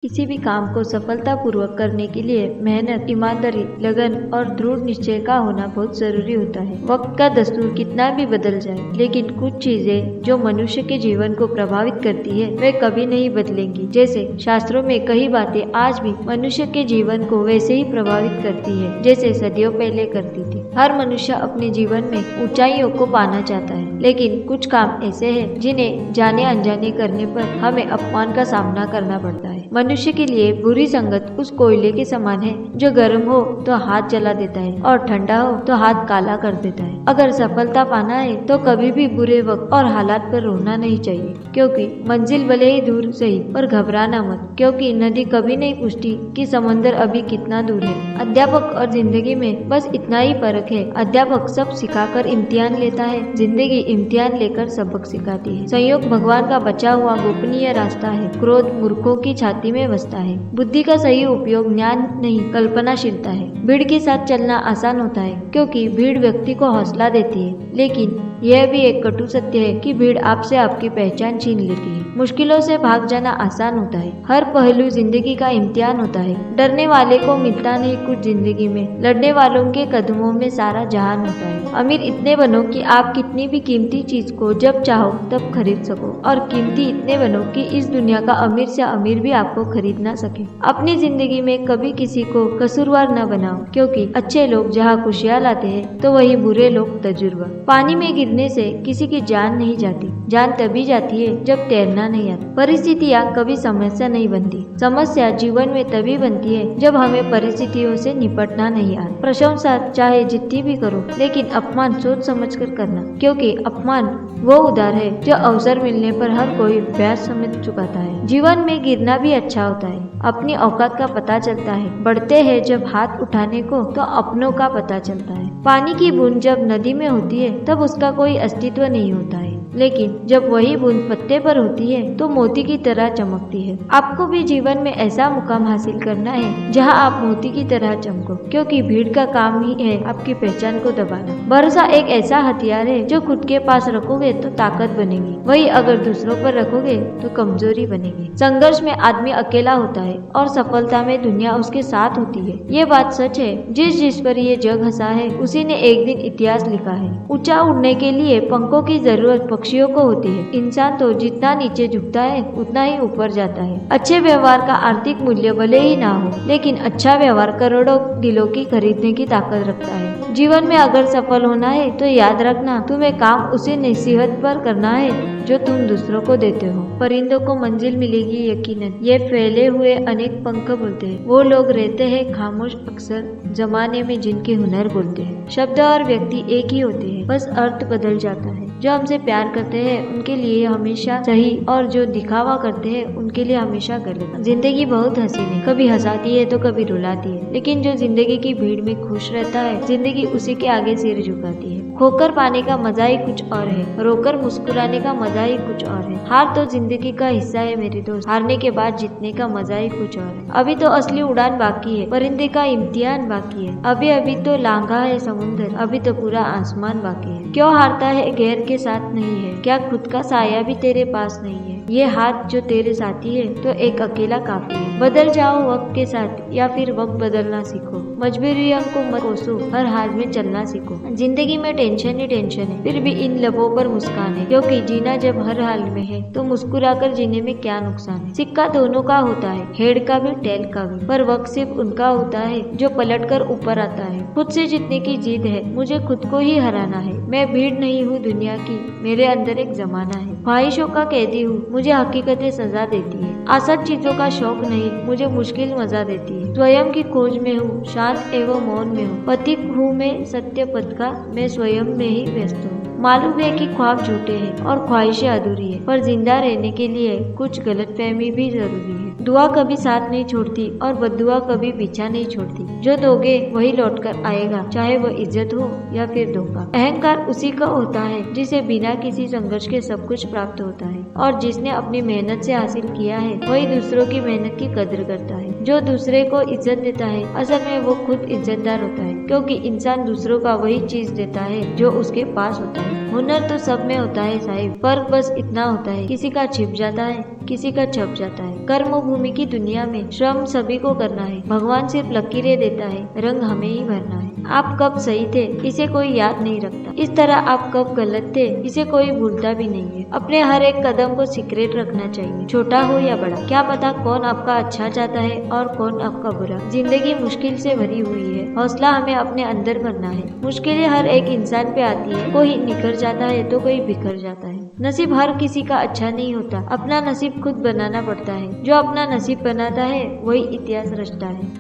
किसी भी काम को सफलतापूर्वक करने के लिए मेहनत, ईमानदारी, लगन और दृढ़ निश्चय का होना बहुत जरूरी होता है। वक्त का दस्तूर कितना भी बदल जाए, लेकिन कुछ चीजें जो मनुष्य के जीवन को प्रभावित करती है वे कभी नहीं बदलेंगी। जैसे शास्त्रों में कई बातें आज भी मनुष्य के जीवन को वैसे ही प्रभावित करती है जैसे सदियों पहले करती थी। हर मनुष्य अपने जीवन में ऊंचाइयों को पाना चाहता है, लेकिन कुछ काम ऐसे हैं जिन्हें जाने अनजाने करने पर हमें अपमान का सामना करना पड़ता है। मनुष्य के लिए बुरी संगत उस कोयले के समान है जो गर्म हो तो हाथ जला देता है और ठंडा हो तो हाथ काला कर देता है। अगर सफलता पाना है तो कभी भी बुरे वक्त और हालात पर रोना नहीं चाहिए, क्योंकि मंजिल भले ही दूर सही पर घबराना मत, क्योंकि नदी कभी नहीं पूछती कि समंदर अभी कितना दूर है। अध्यापक और जिंदगी में बस इतना ही फर्क है। अध्यापक सब सिखाकर इम्तिहान लेता है, जिंदगी इम्तिहान लेकर सबक सिखाती है। संयोग भगवान का बचा हुआ गोपनीय रास्ता है। क्रोध मूर्खों की छाती में बसता है। बुद्धि का सही उपयोग ज्ञान नहीं कल्पनाशीलता है। भीड़ के साथ चलना आसान होता है, क्योंकि भीड़ व्यक्ति को हौसला देती है, लेकिन यह भी एक कटु सत्य है कि भीड़ आपसे आपकी पहचान छीन लेती है। मुश्किलों से भाग जाना आसान होता है। हर पहलू जिंदगी का इम्तिहान होता है। डरने वाले को मिलता नहीं कुछ जिंदगी में, लड़ने वालों के कदमों में सारा जहान होता है। अमीर इतने बनो कि आप कितनी भी कीमती चीज को जब चाहो तब खरीद सको, और कीमती इतने बनो कि इस दुनिया का अमीर से अमीर भी आपको खरीद ना सके। अपनी जिंदगी में कभी किसी को कसूरवार न बनाओ, क्योंकि अच्छे लोग जहाँ खुशियाँ लाते हैं तो वही बुरे लोग तजुर्बा। पानी में गिरने से किसी की जान नहीं जाती, जान तभी जाती है जब तैरना नहीं आता। परिस्थितियाँ कभी समस्या नहीं बनती, समस्या जीवन में तभी बनती है जब हमें परिस्थितियों से निपटना नहीं आता। प्रशंसा चाहे जितनी भी करो, लेकिन अपमान सोच समझ कर करना, क्योंकि अपमान वो उधार है जो अवसर मिलने पर हर कोई ब्याज समेत चुकाता है। जीवन में गिरना भी अच्छा होता है। अपनी औकात का पता चलता है। बढ़ते हैं जब हाथ उठाने को तो अपनों का पता चलता है। पानी की बूंद जब नदी में होती है तब उसका कोई अस्तित्व नहीं होता है, लेकिन जब वही बूंद पत्ते पर होती है तो मोती की तरह चमकती है। आपको भी जीवन में ऐसा मुकाम हासिल करना है जहां आप मोती की तरह चमको, क्योंकि भीड़ का काम ही है आपकी पहचान को दबाना। भरोसा एक ऐसा हथियार है जो खुद के पास रखोगे तो ताकत बनेगी, वही अगर दूसरों पर रखोगे तो कमजोरी बनेगी। संघर्ष में आदमी अकेला होता है और सफलता में दुनिया उसके साथ होती है। ये बात सच है। जिस पर ये जग हंसा है उसी ने एक दिन इतिहास लिखा है। ऊंचा उड़ने के लिए पंखों की जरूरत पक्षियों को होती है। इंसान तो जितना नीचे झुकता है उतना ही ऊपर जाता है। अच्छे व्यवहार का आर्थिक मूल्य भले ही ना हो, लेकिन अच्छा व्यवहार करोड़ों दिलों की खरीदने की ताकत रखता है। जीवन में अगर सफल होना है तो याद रखना, तुम्हें काम उसी नसीहत पर करना है जो तुम दूसरों को देते हो। परिंदों को मंजिल मिलेगी यकीनन, ये फैले हुए अनेक पंख बोलते हैं। वो लोग रहते हैं खामोश अक्सर जमाने में जिनके हुनर बोलते हैं। शब्द और व्यक्ति एक ही होते हैं, बस अर्थ बदल जाता है। जो हमसे प्यार करते हैं उनके लिए हमेशा सही, और जो दिखावा करते हैं उनके लिए हमेशा गलत। जिंदगी बहुत हसीन है, कभी हंसाती है तो कभी रुलाती है, लेकिन जो जिंदगी की भीड़ में खुश रहता है जिंदगी उसी के आगे सिर झुकाती है। खोकर पाने का मजा ही कुछ और है, रोकर मुस्कुराने का मजा ही कुछ और है। हार तो जिंदगी का हिस्सा है मेरे दोस्त, हारने के बाद जीतने का मजा ही कुछ और है। अभी तो असली उड़ान बाकी है, परिंदे का इम्तिहान बाकी है। अभी अभी तो लांघा है समुंदर, अभी तो पूरा आसमान बाकी है। क्यों हारता है गैर के साथ नहीं है, क्या खुद का साया भी तेरे पास नहीं है। ये हाथ जो तेरे साथी है तो एक अकेला काफी है। बदल जाओ वक्त के साथ या फिर वक्त बदलना सीखो। मजबूरियों को मत कोसो, हर हाल में चलना सीखो। जिंदगी में टेंशन ही टेंशन है, फिर भी इन लबों पर मुस्कान है, क्योंकि जीना जब हर हाल में है तो मुस्कुराकर जीने में क्या नुकसान है। सिक्का दोनों का होता है, हेड का भी टेल का भी, पर वक्त सिर्फ उनका होता है जो पलट कर ऊपर आता है। खुद से जीतने की जिद है, मुझे खुद को ही हराना है। मैं भीड़ नहीं हूँ दुनिया की, मेरे अंदर एक जमाना है। ख्वाहिशों का कैदी हूँ, मुझे हकीकतें सजा देती है। आसान चीजों का शौक नहीं, मुझे मुश्किल मजा देती है। स्वयं की खोज में हूँ, शांत एवं मौन में हूँ। पथिक हूँ मैं सत्य पथ का, मैं स्वयं में ही व्यस्त हूँ। मालूम है कि ख्वाब झूठे हैं और ख्वाहिशें अधूरी है, पर जिंदा रहने के लिए कुछ गलतफहमी भी जरूरी है। दुआ कभी साथ नहीं छोड़ती और बद्दुआ कभी पीछा नहीं छोड़ती। जो दोगे वही लौटकर आएगा, चाहे वो इज्जत हो या फिर धोखा। अहंकार उसी का होता है जिसे बिना किसी संघर्ष के सब कुछ प्राप्त होता है, और जिसने अपनी मेहनत से हासिल किया है वही दूसरों की मेहनत की कदर करता है। जो दूसरे को इज्जत देता है असल में वो खुद इज्जतदार होता है, क्योंकि इंसान दूसरों का वही चीज देता है जो उसके पास होता है। हुनर तो सब में होता है साहिब, फर्क बस इतना होता है किसी का छिप जाता है, किसी का छप जाता है। कर्म भूमि की दुनिया में श्रम सभी को करना है, भगवान सिर्फ लकीरें देता है, रंग हमें ही भरना है। आप कब सही थे इसे कोई याद नहीं रखता, इस तरह आप कब गलत थे इसे कोई भूलता भी नहीं है। अपने हर एक कदम को सीक्रेट रखना चाहिए, छोटा हो या बड़ा। क्या पता कौन आपका अच्छा चाहता है और कौन आपका बुरा। जिंदगी मुश्किल से भरी हुई है, हौसला हमें अपने अंदर भरना है। मुश्किलें हर एक इंसान पे आती है, कोई निखर जाता है तो कोई बिखर जाता है। नसीब हर किसी का अच्छा नहीं होता, अपना नसीब खुद बनाना पड़ता है। जो अपना नसीब बनाता है वही इतिहास रचता है।